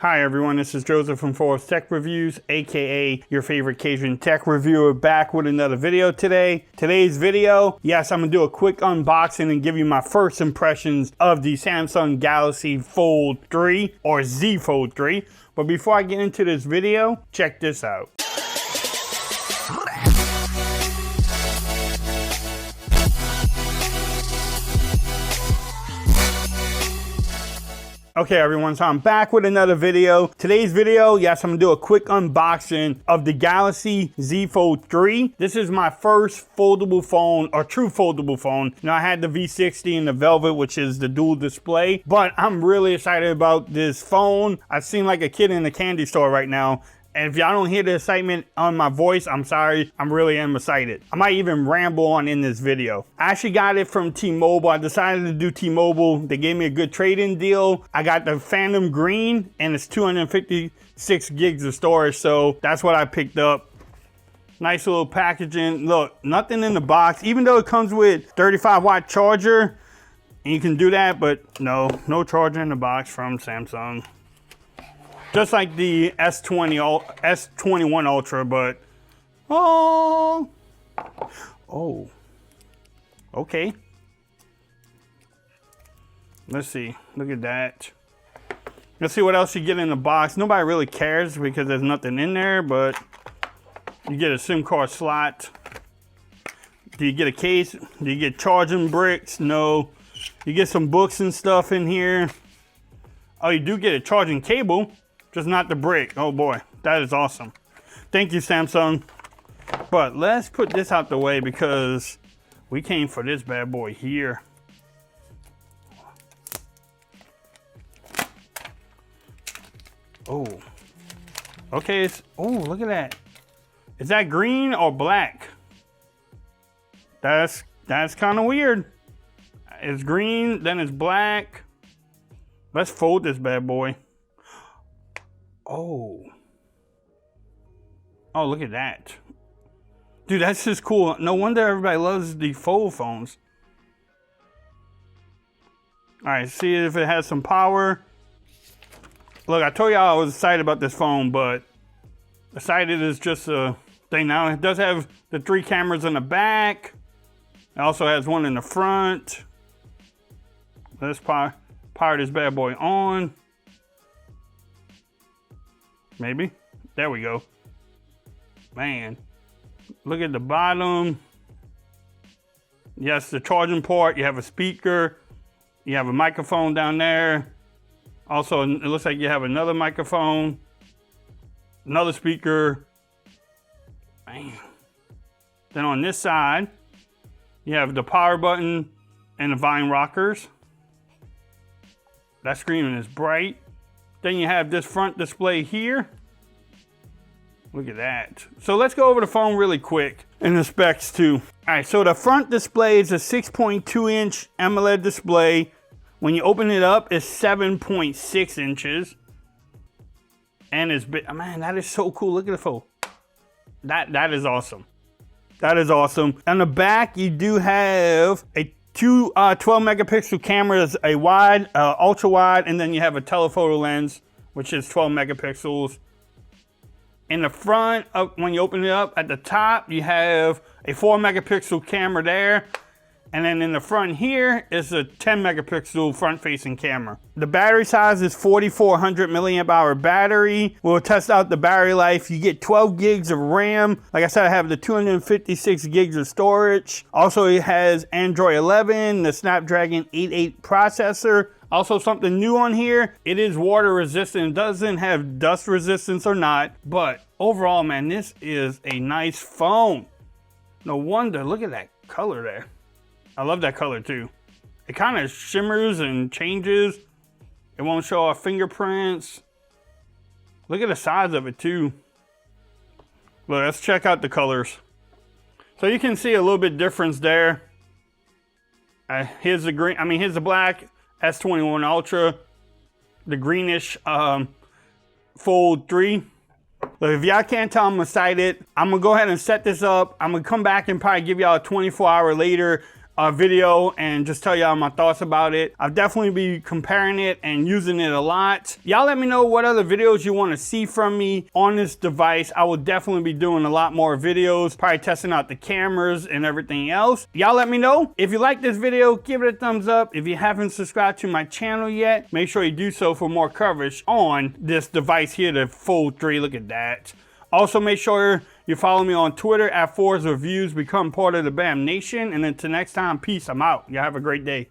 Hi everyone, this is Joseph from Forest Tech Reviews, aka your favorite Cajun tech reviewer, back with another video today. Today's video, yes, I'm gonna do a quick unboxing and give you my first impressions of the Samsung Galaxy Fold 3 or Z Fold 3. But before I get into this video, check this out. Okay everyone, so I'm back with another video. Today's video, yes, I'm gonna do a quick unboxing of the Galaxy Z Fold 3. This is my first foldable phone, or true foldable phone. You know, I had the V60 and the Velvet, which is the dual display, but I'm really excited about this phone. I seem like a kid in a candy store right now. And if y'all don't hear the excitement on my voice, I'm sorry, I really am excited. I might even ramble on in this video. I actually got it from T-Mobile. I decided to do T-Mobile. They gave me a good trade-in deal. I got the Phantom Green and it's 256 gigs of storage, so that's what I picked up. Nice little packaging. Look, nothing in the box, even though it comes with 35-watt charger, and you can do that, but no charger in the box from Samsung. Just like the S21 Ultra, but okay. Let's see. Look at that. Let's see what else you get in the box. Nobody really cares because there's nothing in there, but you get a SIM card slot. Do you get a case? Do you get charging bricks? No. You get some books and stuff in here. Oh, you do get a charging cable. Just not the brick. Oh boy, that is awesome. Thank you, Samsung. But let's put this out the way because we came for this bad boy here. Oh, okay. Oh, look at that. Is that green or black? That's kind of weird. It's green, then it's black. Let's fold this bad boy. Oh, look at that. Dude, that's just cool. No wonder everybody loves the fold phones. All right, see if it has some power. Look, I told y'all I was excited about this phone, but excited is just a thing now. It does have the 3 cameras in the back. It also has one in the front. Let's power this bad boy on. Maybe. There we go. Man, look at the bottom. Yes, the charging port. You have a speaker. You have a microphone down there. Also, it looks like you have another microphone. Another speaker. Man. Then on this side, you have the power button and the volume rockers. That screen is bright. Then you have this front display here. Look at that. So let's go over the phone really quick and the specs too. All right, so the front display is a 6.2-inch AMOLED display. When you open it up, it's 7.6 inches. And it's big. Man, that is so cool. Look at the phone. That is awesome. That is awesome. On the back, you do have two 12 megapixel cameras, a wide, ultra wide, and then you have a telephoto lens, which is 12 megapixels. In the front, when you open it up at the top, you have a 4 megapixel camera there. And then in the front here is a 10 megapixel front facing camera. The battery size is 4,400 milliamp hour battery. We'll test out the battery life. You get 12 gigs of RAM. Like I said, I have the 256 gigs of storage. Also, it has Android 11, the Snapdragon 88 processor. Also, something new on here, it is water resistant. It doesn't have dust resistance or not, but overall, man, this is a nice phone. No wonder, look at that color there. I love that color too. It kind of shimmers and changes. It won't show our fingerprints. Look at the size of it too. Look, let's check out the colors. So you can see a little bit difference there. Here's the green, here's the black S21 Ultra. The greenish Fold 3. Look, if y'all can't tell I'm excited, I'm gonna go ahead and set this up. I'm gonna come back and probably give y'all a 24-hour later video and just tell y'all my thoughts about it. I'll definitely be comparing it and using it a lot. Y'all let me know what other videos you want to see from me on this device. I will definitely be doing a lot more videos, probably testing out the cameras and everything else. Y'all let me know. If you like this video, give it a thumbs up. If you haven't subscribed to my channel yet, make sure you do so for more coverage on this device here, the Fold 3. Look at that. Also, make sure you follow me on Twitter at @ForzReviews. Become part of the BAM Nation. And until next time, peace. I'm out. Y'all have a great day.